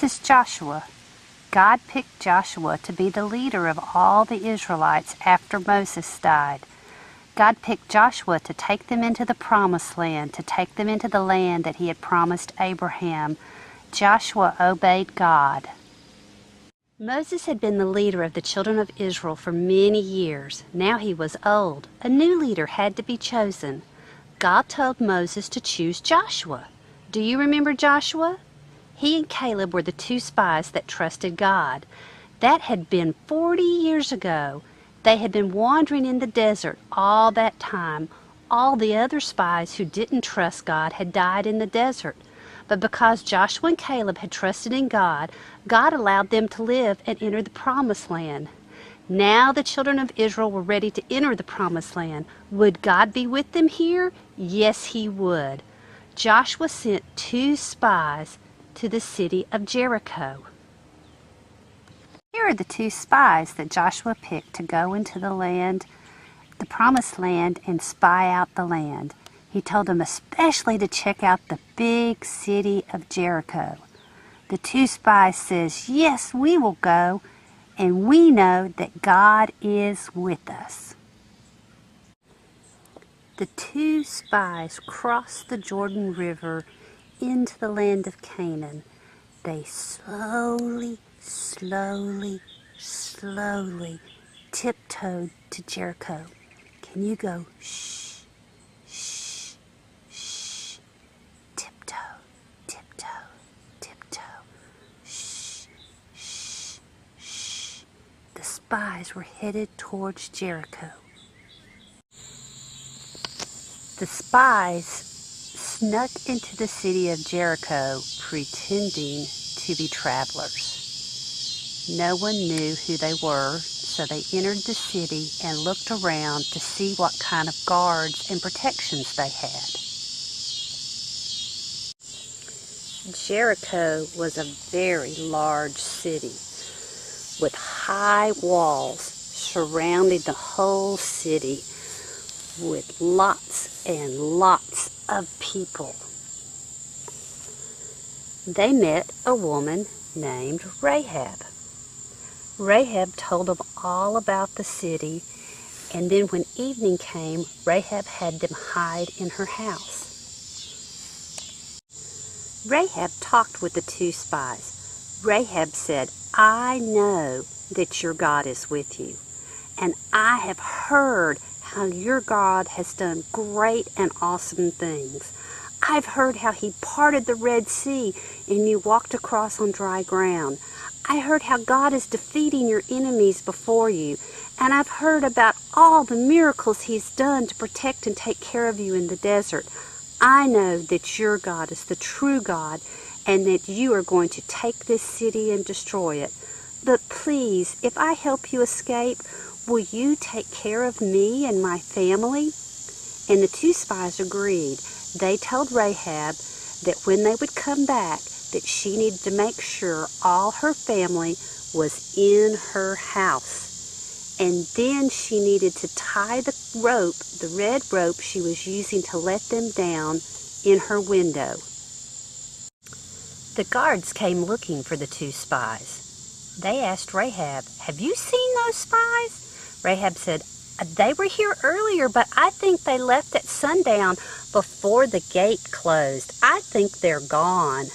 This is Joshua. God picked Joshua to be the leader of all the Israelites after Moses died. God picked Joshua to take them into the promised land, to take them into the land that he had promised Abraham. Joshua obeyed God. Moses had been the leader of the children of Israel for many years. Now he was old. A new leader had to be chosen. God told Moses to choose Joshua. Do you remember Joshua? He and Caleb were the two spies that trusted God. That had been 40 years ago. They had been wandering in the desert all that time. All the other spies who didn't trust God had died in the desert. But because Joshua and Caleb had trusted in God, God allowed them to live and enter the promised land. Now the children of Israel were ready to enter the promised land. Would God be with them here? Yes, he would. Joshua sent two spies to the city of Jericho. Here are the two spies that Joshua picked to go into the land, the promised land, and spy out the land. He told them especially to check out the big city of Jericho. The two spies says, yes, we will go, and we know that God is with us. The two spies crossed the Jordan River into the land of Canaan. They slowly tiptoed to Jericho. Can you go shh, shh, shh, tiptoe, tiptoe, tiptoe, shh, shh, shh. The spies were headed towards Jericho. The spies snuck into the city of Jericho pretending to be travelers. No one knew who they were, so they entered the city and looked around to see what kind of guards and protections they had. Jericho was a very large city with high walls surrounding the whole city with lots and lots of people. They met a woman named Rahab. Rahab told them all about the city, and then when evening came, Rahab had them hide in her house. Rahab talked with the two spies. Rahab said, I know that your God is with you, and I have heard how your God has done great and awesome things. I've heard how he parted the Red Sea and you walked across on dry ground. I heard how God is defeating your enemies before you, and I've heard about all the miracles he's done to protect and take care of you in the desert. I know that your God is the true God and that you are going to take this city and destroy it. But please, if I help you escape, will you take care of me and my family? And the two spies agreed. They told Rahab that when they would come back, that she needed to make sure all her family was in her house. And then she needed to tie the rope, the red rope she was using to let them down, in her window. The guards came looking for the two spies. They asked Rahab, have you seen those spies? Rahab said, they were here earlier, but I think they left at sundown before the gate closed. I think they're gone.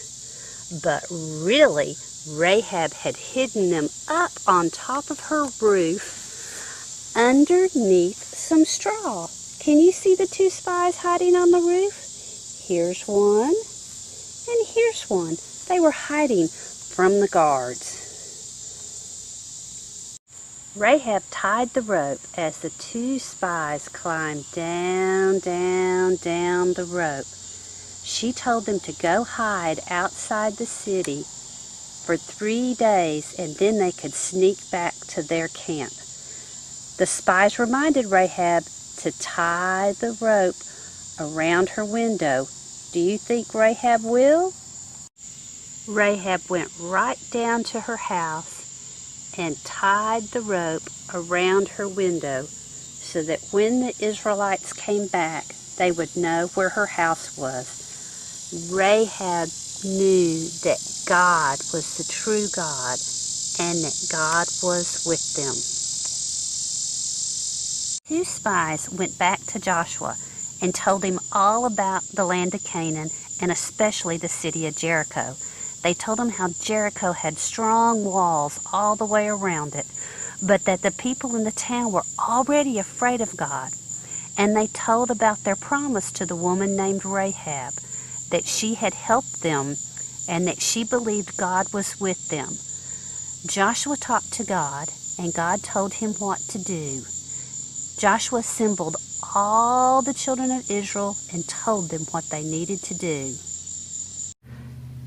But really, Rahab had hidden them up on top of her roof underneath some straw. Can you see the two spies hiding on the roof? Here's one, and here's one. They were hiding from the guards. Rahab tied the rope as the two spies climbed down the rope. She told them to go hide outside the city for 3 days, and then they could sneak back to their camp. The spies reminded Rahab to tie the rope around her window. Do you think Rahab will? Rahab went right down to her house and tied the rope around her window so that when the Israelites came back, they would know where her house was. Rahab knew that God was the true God and that God was with them. 2 spies went back to Joshua and told him all about the land of Canaan and especially the city of Jericho. They told him how Jericho had strong walls all the way around it, but that the people in the town were already afraid of God. And they told about their promise to the woman named Rahab, that she had helped them and that she believed God was with them. Joshua talked to God, and God told him what to do. Joshua assembled all the children of Israel and told them what they needed to do.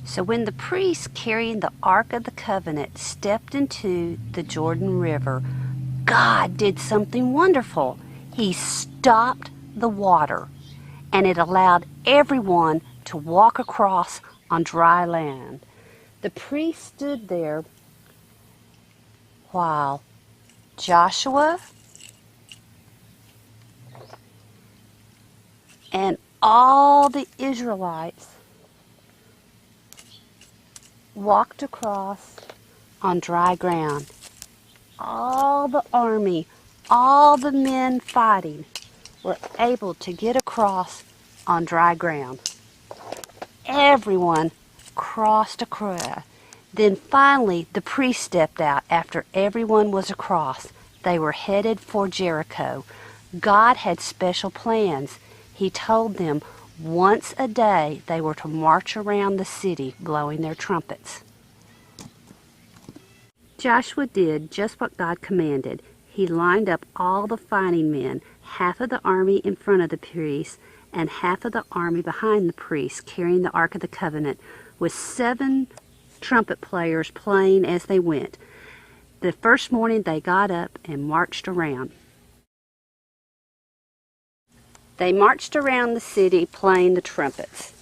So when the priests carrying the Ark of the Covenant stepped into the Jordan River, God did something wonderful. He stopped the water, and it allowed everyone to walk across on dry land. The priest stood there while Joshua and all the Israelites walked across on dry ground. All the army, all the men fighting were able to get across on dry ground. Everyone crossed across. Then finally the priest stepped out after everyone was across. They were headed for Jericho. God had special plans. He told them once a day they were to march around the city blowing their trumpets. Joshua did just what God commanded. He lined up all the fighting men, half of the army in front of the priests and half of the army behind the priests, carrying the Ark of the Covenant, with 7 trumpet players playing as they went. The first morning they got up and marched around. They marched around the city playing the trumpets.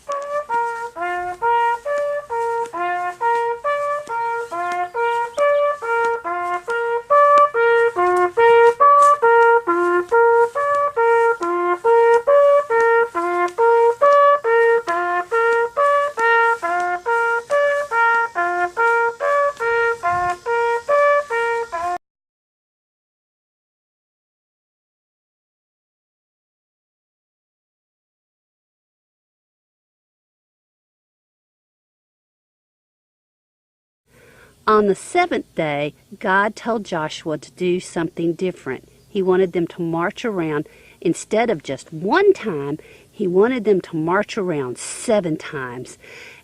On the 7th day, God told Joshua to do something different. He wanted them to march around. Instead of just one time, he wanted them to march around 7 times.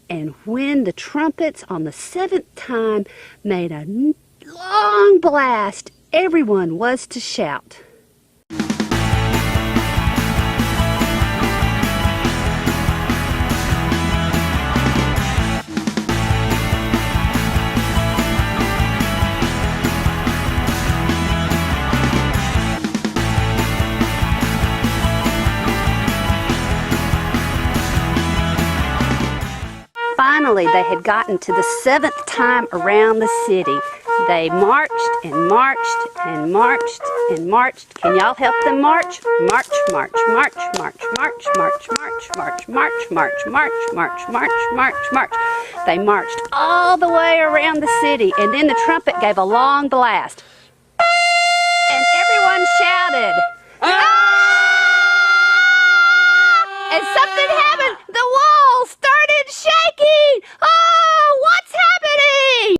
And when the trumpets on the 7th time made a long blast, everyone was to shout. Finally, they had gotten to the 7th time around the city. They marched and marched and marched and marched. Can y'all help them march? March, march, march, march, march, march, march, march, march, march, march, march, march, march, march. They marched all the way around the city, and then the trumpet gave a long blast. And everyone shouted. And something happened. The walls started shaking. Oh, what's happening?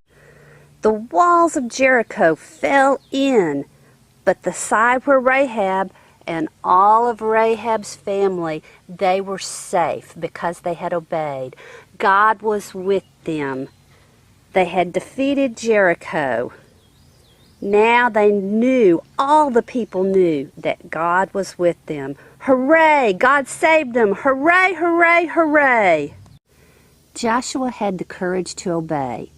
The walls of Jericho fell in, but the side where Rahab and all of Rahab's family, they were safe because they had obeyed. God was with them. They had defeated Jericho. Now they knew, all the people knew, that God was with them. Hooray! God saved them! Hooray, hooray, hooray! Joshua had the courage to obey.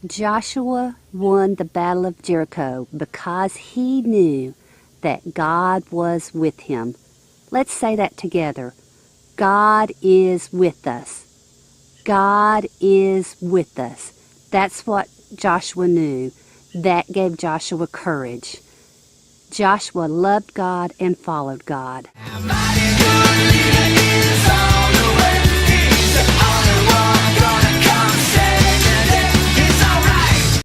Joshua won the battle of Jericho because he knew that God was with him. Let's say that together. God is with us. God is with us. That's what Joshua knew. That gave Joshua courage. Joshua loved God and followed God.